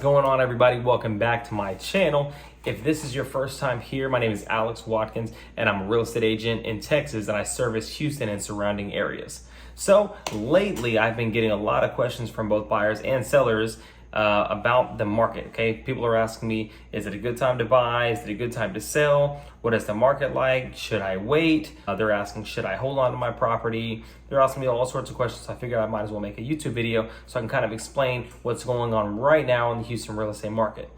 going on, everybody? Welcome back to my channel. If this is your first time here, my name is Watkins, and I'm a real estate agent in Texas, and I service Houston and surrounding areas. So lately, I've been getting a lot of questions from both buyers and sellers about the market. Okay, people are asking me, is it a good time to buy? Is it a good time to sell? What is the market like? Should I wait? They're asking, should I hold on to my property? They're asking me all sorts of questions. So I figured I might as well make a YouTube video so I can kind of explain what's going on right now in the Houston real estate market.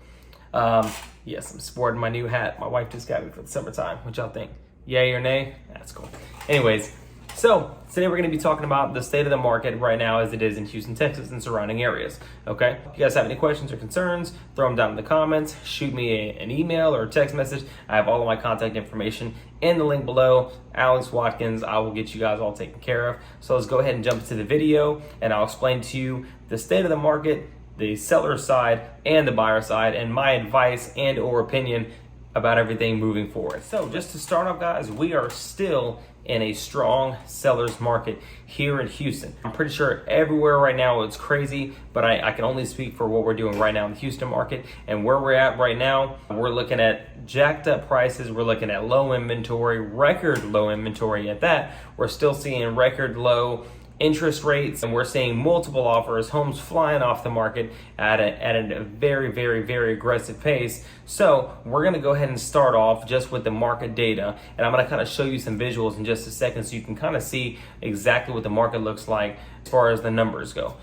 Yes, I'm sporting my new hat. My wife just got me for the summertime. What y'all think? Yay or nay? That's cool. Anyways, so today we're going to be talking about the state of the market right now as it is in Houston, Texas and surrounding areas. Okay, if you guys have any questions or concerns, throw them down in the comments, shoot me an email or a text message. I have all of my contact information in the link below. Alex Watkins, I will get you guys all taken care of. So let's go ahead and jump into the video and I'll explain to you the state of the market, the seller side and the buyer side, and my advice and or opinion about everything moving forward. So just to start off, guys, we are still in a strong seller's market here in Houston. I'm pretty sure everywhere right now it's crazy, but I can only speak for what we're doing right now in the Houston market. And where we're at right now, we're looking at jacked up prices. We're looking at low inventory, record low inventory at that. We're still seeing record low interest rates, and we're seeing multiple offers, homes flying off the market at a very aggressive pace. So we're going to go ahead and start off just with the market data, and I'm going to kind of show you some visuals in just a second so you can kind of see exactly what the market looks like as far as the numbers go.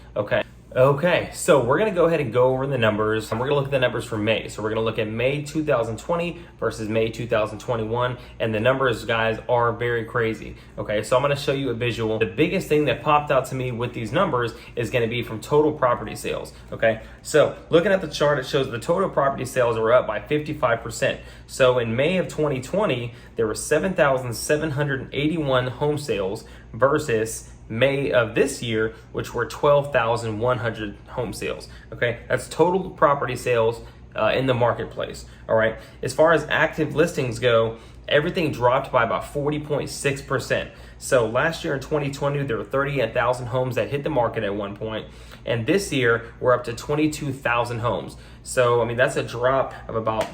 Okay, so we're going to go ahead and go over the numbers, and we're going to look at the numbers for May. So we're going to look at May 2020 versus May 2021, and the numbers, guys, are very crazy. Okay, so I'm going to show you a visual. The biggest thing that popped out to me with these numbers is going to be from total property sales. Okay, so looking at the chart, it shows the total property sales are up by 55%. So in May of 2020, there were 7,781 home sales versus May of this year, which were 12,100 home sales. Okay, that's total property sales in the marketplace. All right, as far as active listings go, everything dropped by about 40.6%. So last year in 2020, there were 38,000 homes that hit the market at one point, and this year we're up to 22,000 homes. So I mean, that's a drop of about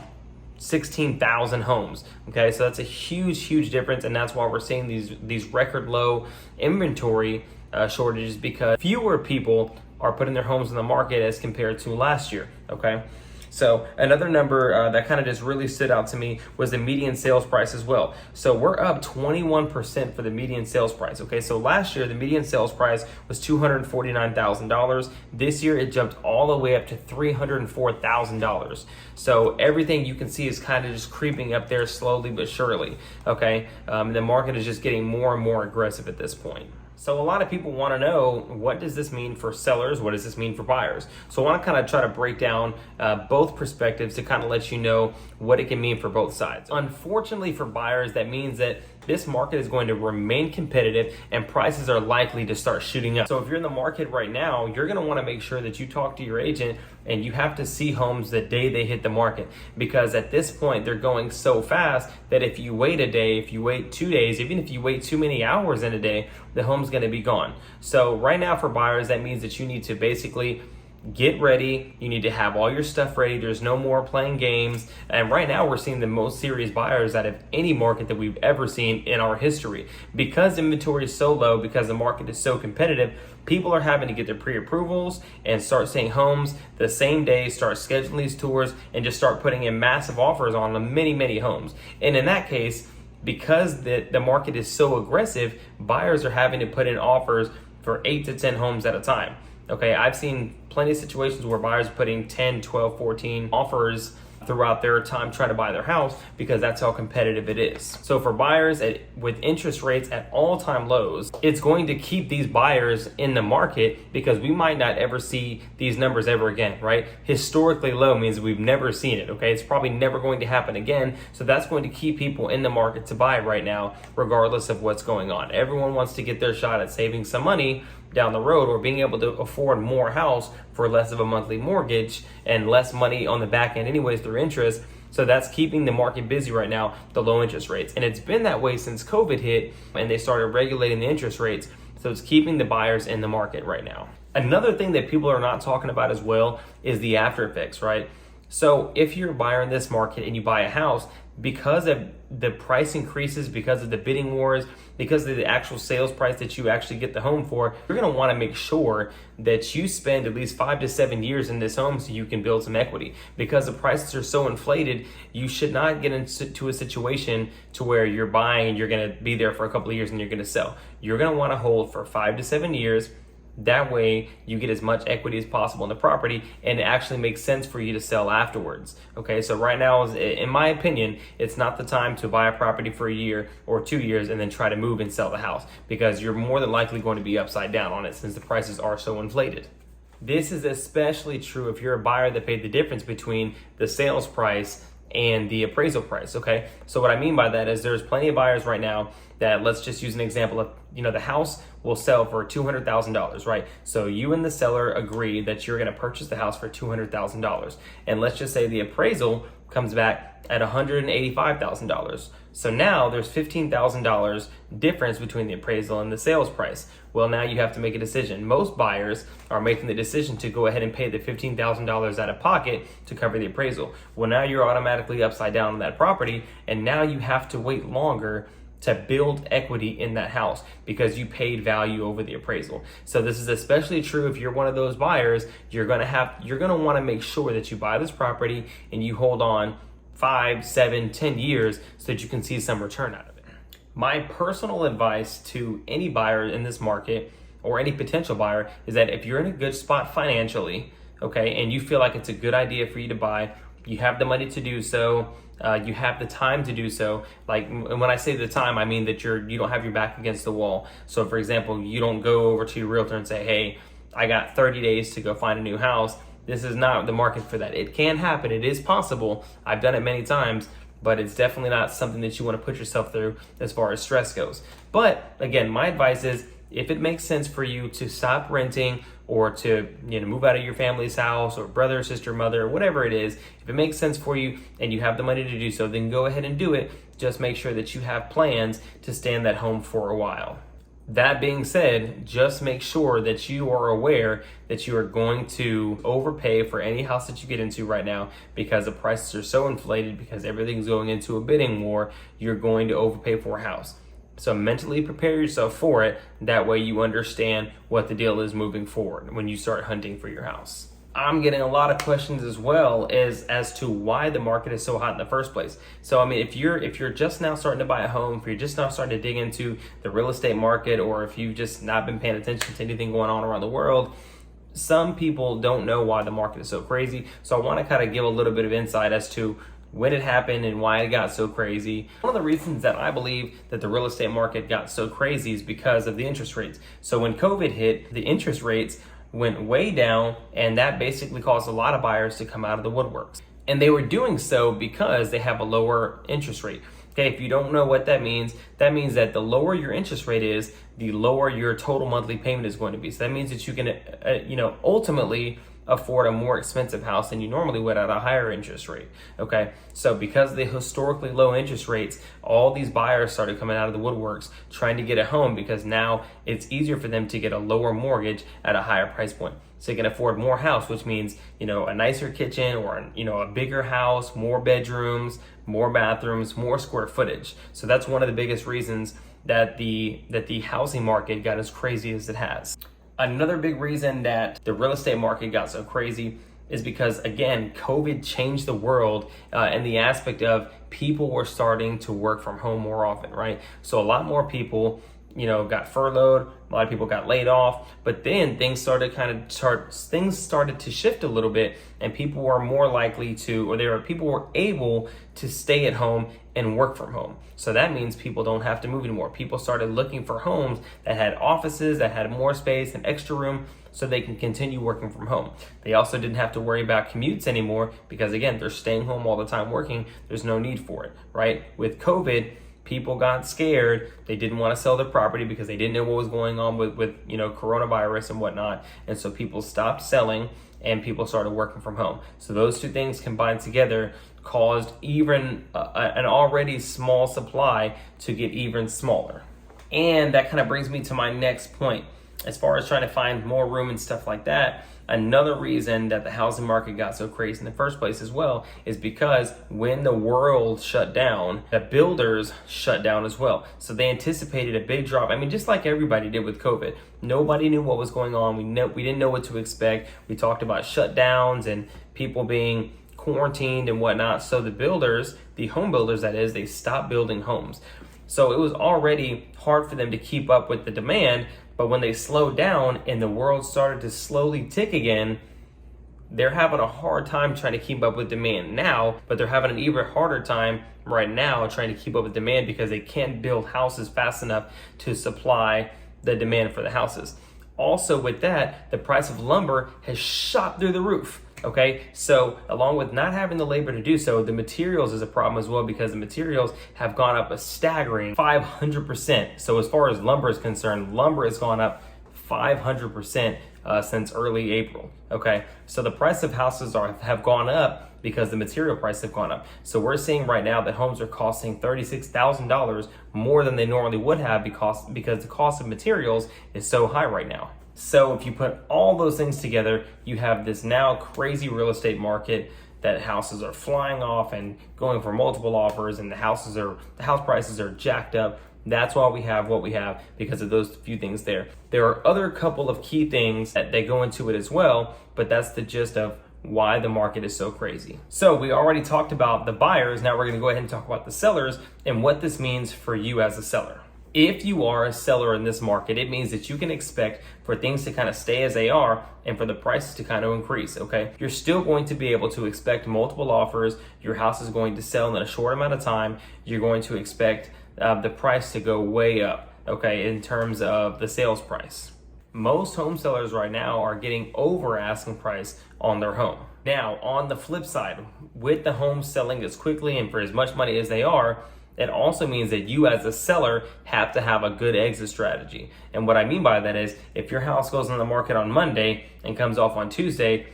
16,000 homes. Okay, so that's a huge difference, and that's why we're seeing these record low inventory shortages, because fewer people are putting their homes in the market as compared to last year. Okay, so another number that kind of just really stood out to me was the median sales price as well. So we're up 21% for the median sales price. Okay, so last year the median sales price was $249,000. This year it jumped all the way up to $304,000. So everything you can see is kind of just creeping up there slowly but surely. Okay, the market is just getting more and more aggressive at this point. So a lot of people want to know, what does this mean for sellers? What does this mean for buyers? So I want to kind of try to break down both perspectives to kind of let you know what it can mean for both sides. Unfortunately for buyers, that means that this market is going to remain competitive and prices are likely to start shooting up. So if you're in the market right now, you're going to want to make sure that you talk to your agent and you have to see homes the day they hit the market, because at this point they're going so fast that if you wait a day, if you wait 2 days, even if you wait too many hours in a day, the home's going to be gone. So right now for buyers, that means that you need to basically get ready. You need to have all your stuff ready. There's no more playing games. And right now we're seeing the most serious buyers out of any market that we've ever seen in our history. Because inventory is so low, because the market is so competitive, people are having to get their pre-approvals and start seeing homes the same day, start scheduling these tours, and just start putting in massive offers on many homes. And in that case, because the market is so aggressive, buyers are having to put in offers for 8 to 10 homes at a time. Okay, I've seen plenty of situations where buyers are putting 10, 12, 14 offers throughout their time trying to buy their house, because that's how competitive it is. So for buyers, with interest rates at all-time lows, it's going to keep these buyers in the market, because we might not ever see these numbers ever again, right? Historically low means we've never seen it, okay? It's probably never going to happen again. So that's going to keep people in the market to buy right now, regardless of what's going on. Everyone wants to get their shot at saving some money down the road, or being able to afford more house for less of a monthly mortgage and less money on the back end anyways through interest. So that's keeping the market busy right now, the low interest rates. And it's been that way since COVID hit and they started regulating the interest rates. So it's keeping the buyers in the market right now. Another thing that people are not talking about as well is the after effects, right? So if you're a buyer in this market and you buy a house, because of the price increases, because of the bidding wars, because of the actual sales price that you actually get the home for, you're gonna wanna make sure that you spend at least 5 to 7 years in this home so you can build some equity. Because the prices are so inflated, you should not get into a situation to where you're buying and you're gonna be there for a couple of years and you're gonna sell. You're gonna wanna hold for 5 to 7 years. That way you get as much equity as possible in the property and it actually makes sense for you to sell afterwards. Okay, so right now, in my opinion, it's not the time to buy a property for a year or 2 years and then try to move and sell the house, because you're more than likely going to be upside down on it since the prices are so inflated. This is especially true if you're a buyer that paid the difference between the sales price and the appraisal price, okay? So what I mean by that is there's plenty of buyers right now that, let's just use an example of, the house will sell for $200,000, right? So you and the seller agree that you're gonna purchase the house for $200,000. And let's just say the appraisal comes back at $185,000. So now there's $15,000 difference between the appraisal and the sales price. Well, now you have to make a decision. Most buyers are making the decision to go ahead and pay the $15,000 out of pocket to cover the appraisal. Well, now you're automatically upside down on that property, and now you have to wait longer to build equity in that house because you paid value over the appraisal. So this is especially true if you're one of those buyers. You're gonna want to make sure that you buy this property and you hold on 5, 7, 10 years so that you can see some return out of it. My personal advice to any buyer in this market or any potential buyer is that if you're in a good spot financially, okay, and you feel like it's a good idea for you to buy, you have the money to do so, you have the time to do so. Like, when I say the time, I mean that you don't have your back against the wall. So for example, you don't go over to your realtor and say, hey, I got 30 days to go find a new house. This is not the market for that. It can happen, it is possible. I've done it many times, but it's definitely not something that you want to put yourself through as far as stress goes. But again, my advice is, if it makes sense for you to stop renting or to move out of your family's house or brother, sister, mother, whatever it is, if it makes sense for you and you have the money to do so, then go ahead and do it. Just make sure that you have plans to stay in that home for a while. That being said, just make sure that you are aware that you are going to overpay for any house that you get into right now, because the prices are so inflated, because everything's going into a bidding war. You're going to overpay for a house. So mentally prepare yourself for it. That way you understand what the deal is moving forward when you start hunting for your house. I'm getting a lot of questions as well as to why the market is so hot in the first place. So I mean, if you're just now starting to buy a home, if you're just now starting to dig into the real estate market, or if you've just not been paying attention to anything going on around the world, some people don't know why the market is so crazy. So I want to kind of give a little bit of insight as to when it happened and why it got so crazy. One of the reasons that I believe that the real estate market got so crazy is because of the interest rates. So when COVID hit, the interest rates went way down, and that basically caused a lot of buyers to come out of the woodworks. And they were doing so because they have a lower interest rate. Okay, if you don't know what that means that the lower your interest rate is, the lower your total monthly payment is going to be. So that means that you can, ultimately afford a more expensive house than you normally would at a higher interest rate. Okay, so because of the historically low interest rates, all these buyers started coming out of the woodworks trying to get a home, because now it's easier for them to get a lower mortgage at a higher price point. So you can afford more house, which means, a nicer kitchen, or, a bigger house, more bedrooms, more bathrooms, more square footage. So that's one of the biggest reasons that the housing market got as crazy as it has. Another big reason that the real estate market got so crazy is because, again, COVID changed the world in the aspect of people were starting to work from home more often, right? So a lot more people, got furloughed, a lot of people got laid off, but then things started to shift a little bit, and people were more likely to, people were able to stay at home and work from home. So that means people don't have to move anymore. People started looking for homes that had offices, that had more space and extra room, so they can continue working from home. They also didn't have to worry about commutes anymore, because again, they're staying home all the time working. There's no need for it, right? With COVID, people got scared. They didn't want to sell their property because they didn't know what was going on with coronavirus and whatnot. And so people stopped selling and people started working from home. So those two things combined together caused even an already small supply to get even smaller. And that kind of brings me to my next point. as far as trying to find more room and stuff like that, another reason that the housing market got so crazy in the first place as well is because when the world shut down, the builders shut down as well. So they anticipated a big drop. I mean, just like everybody did with COVID. Nobody knew what was going on. We didn't know what to expect. We talked about shutdowns and people being quarantined and whatnot. So the builders, the home builders that is, they stopped building homes. So it was already hard for them to keep up with the demand. But when they slowed down and the world started to slowly tick again, they're having a hard time trying to keep up with demand now, but they're having an even harder time right now trying to keep up with demand because they can't build houses fast enough to supply the demand for the houses. Also with that, the price of lumber has shot through the roof. Okay, so along with not having the labor to do so, the materials is a problem as well because the materials have gone up a staggering 500%. So as far as lumber is concerned, lumber has gone up 500% since early April. Okay, so the price of houses have gone up because the material prices have gone up. So we're seeing right now that homes are costing $36,000 more than they normally would have because the cost of materials is so high right now. So if you put all those things together, you have this now crazy real estate market that houses are flying off and going for multiple offers, and the house prices are jacked up. That's why we have what we have, because of those few things there. There are other couple of key things that they go into it as well, but that's the gist of why the market is so crazy. So we already talked about the buyers. Now we're going to go ahead and talk about the sellers and what this means for you as a seller. If you are a seller in this market, it means that you can expect for things to kind of stay as they are and for the prices to kind of increase, okay? You're still going to be able to expect multiple offers. Your house is going to sell in a short amount of time. You're going to expect the price to go way up, okay, in terms of the sales price. Most home sellers right now are getting over asking price on their home. Now, on the flip side, with the homes selling as quickly and for as much money as they are, it also means that you as a seller have to have a good exit strategy. And what I mean by that is if your house goes on the market on Monday and comes off on Tuesday,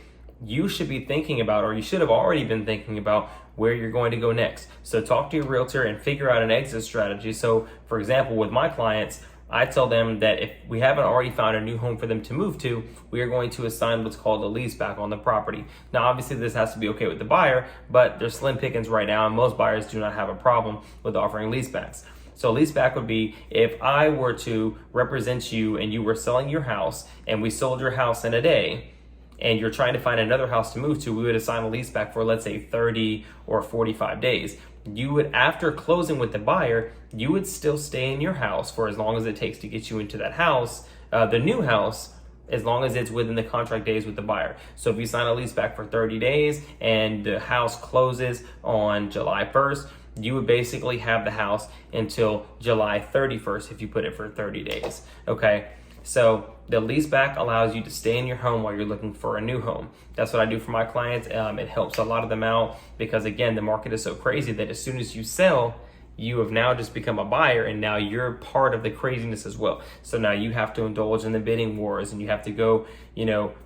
you should be thinking about, or you should have already been thinking about, where you're going to go next. So talk to your realtor and figure out an exit strategy. So for example, with my clients, I tell them that if we haven't already found a new home for them to move to, we are going to assign what's called a lease back on the property. Now, obviously this has to be okay with the buyer, but there's slim pickings right now and most buyers do not have a problem with offering lease backs. So a lease back would be if I were to represent you and you were selling your house and we sold your house in a day and you're trying to find another house to move to, we would assign a lease back for, let's say, 30 or 45 days. You would, after closing with the buyer, you would still stay in your house for as long as it takes to get you into that house, the new house, as long as it's within the contract days with the buyer. So if you sign a lease back for 30 days and the house closes on July 1st, you would basically have the house until July 31st if you put it for 30 days, okay? So the lease back allows you to stay in your home while you're looking for a new home. That's what I do for my clients. It helps a lot of them out because, again, the market is so crazy that as soon as you sell, you have now just become a buyer and now you're part of the craziness as well. So now you have to indulge in the bidding wars and you have to go,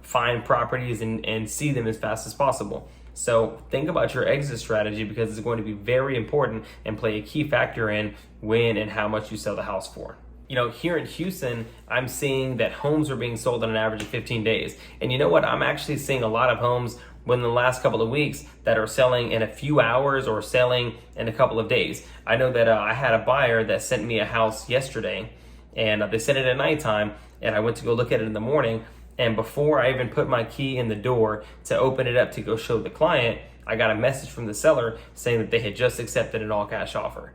find properties and see them as fast as possible. So think about your exit strategy because it's going to be very important and play a key factor in when and how much you sell the house for. Here in Houston, I'm seeing that homes are being sold on an average of 15 days. And you know what? I'm actually seeing a lot of homes within the last couple of weeks that are selling in a few hours or selling in a couple of days. I know that I had a buyer that sent me a house yesterday and they sent it at nighttime and I went to go look at it in the morning. And before I even put my key in the door to open it up to go show the client, I got a message from the seller saying that they had just accepted an all cash offer.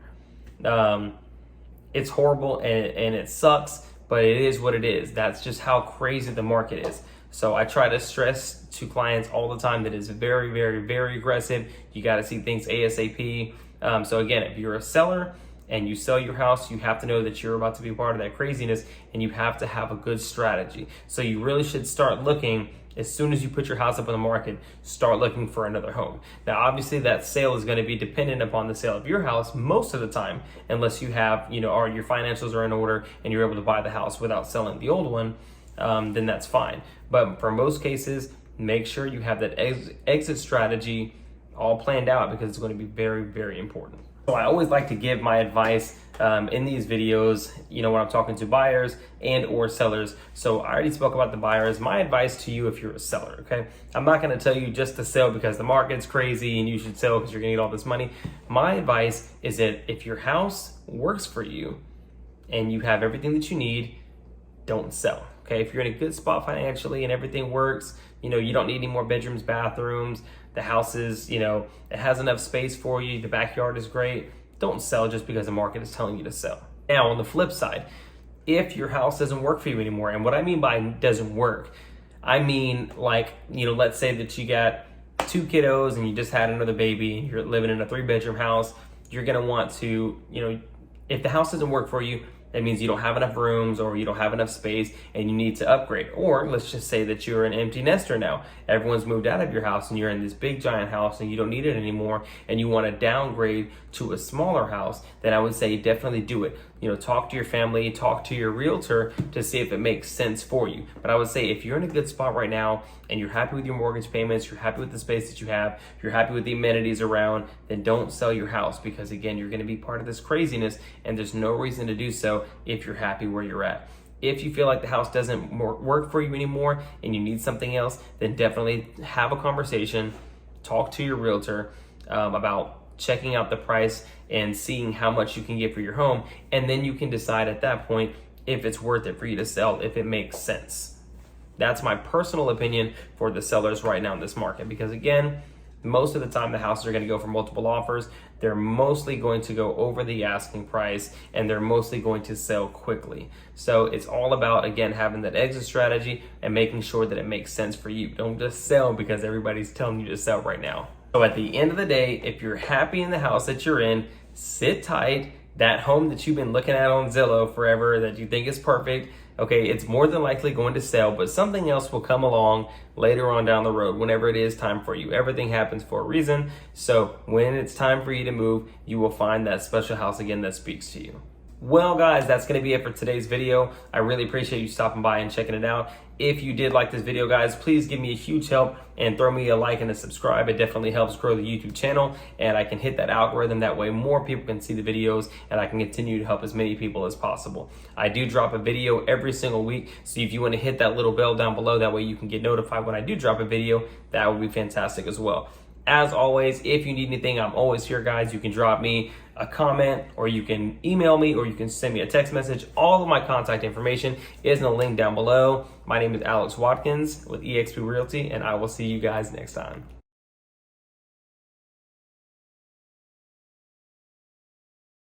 It's horrible and it sucks, but it is what it is. That's just how crazy the market is. So I try to stress to clients all the time that it's very, very, very aggressive. You got to see things ASAP. So again, if you're a seller and you sell your house, you have to know that you're about to be a part of that craziness and you have to have a good strategy. So you really should start looking as soon as you put your house up on the market, start looking for another home. Now, obviously that sale is going to be dependent upon the sale of your house most of the time, unless you have, or your financials are in order and you're able to buy the house without selling the old one, then that's fine. But for most cases, make sure you have that exit strategy all planned out because it's going to be very, very important. So I always like to give my advice in these videos, when I'm talking to buyers and or sellers. So I already spoke about the buyers. My advice to you if you're a seller, okay? I'm not gonna tell you just to sell because the market's crazy and you should sell because you're gonna get all this money. My advice is that if your house works for you and you have everything that you need, don't sell, okay? If you're in a good spot financially and everything works, you don't need any more bedrooms, bathrooms, the house is, it has enough space for you, the backyard is great, don't sell just because the market is telling you to sell. Now, on the flip side, if your house doesn't work for you anymore, and what I mean by doesn't work, I mean like, let's say that you got 2 kiddos and you just had another baby and you're living in a 3-bedroom house, you're gonna want to, if the house doesn't work for you, that means you don't have enough rooms or you don't have enough space and you need to upgrade. Or let's just say that you're an empty nester now. Everyone's moved out of your house and you're in this big giant house and you don't need it anymore and you want to downgrade to a smaller house, then I would say definitely do it. Talk to your family, talk to your realtor to see if it makes sense for you. But I would say if you're in a good spot right now and you're happy with your mortgage payments, you're happy with the space that you have, you're happy with the amenities around, then don't sell your house because again, you're going to be part of this craziness and there's no reason to do so if you're happy where you're at. If you feel like the house doesn't work for you anymore and you need something else, then definitely have a conversation, talk to your realtor about checking out the price and seeing how much you can get for your home. And then you can decide at that point if it's worth it for you to sell, if it makes sense. That's my personal opinion for the sellers right now in this market. Because again, most of the time the houses are going to go for multiple offers. They're mostly going to go over the asking price and they're mostly going to sell quickly. So it's all about, again, having that exit strategy and making sure that it makes sense for you. Don't just sell because everybody's telling you to sell right now. So at the end of the day, if you're happy in the house that you're in, sit tight. That home that you've been looking at on Zillow forever that you think is perfect, okay, it's more than likely going to sell, but something else will come along later on down the road whenever it is time for you. Everything happens for a reason. So when it's time for you to move, you will find that special house again that speaks to you. Well, guys, that's going to be it for today's video. I really appreciate you stopping by and checking it out. If you did like this video, guys, please give me a huge help and throw me a like and a subscribe. It definitely helps grow the YouTube channel and I can hit that algorithm. That way more people can see the videos and I can continue to help as many people as possible. I do drop a video every single week. So if you want to hit that little bell down below, that way you can get notified when I do drop a video, that would be fantastic as well. As always, if you need anything, I'm always here, guys. You can drop me a comment or you can email me or you can send me a text message. All of my contact information is in the link down below. My name is Alex Watkins with eXp Realty and I will see you guys next time.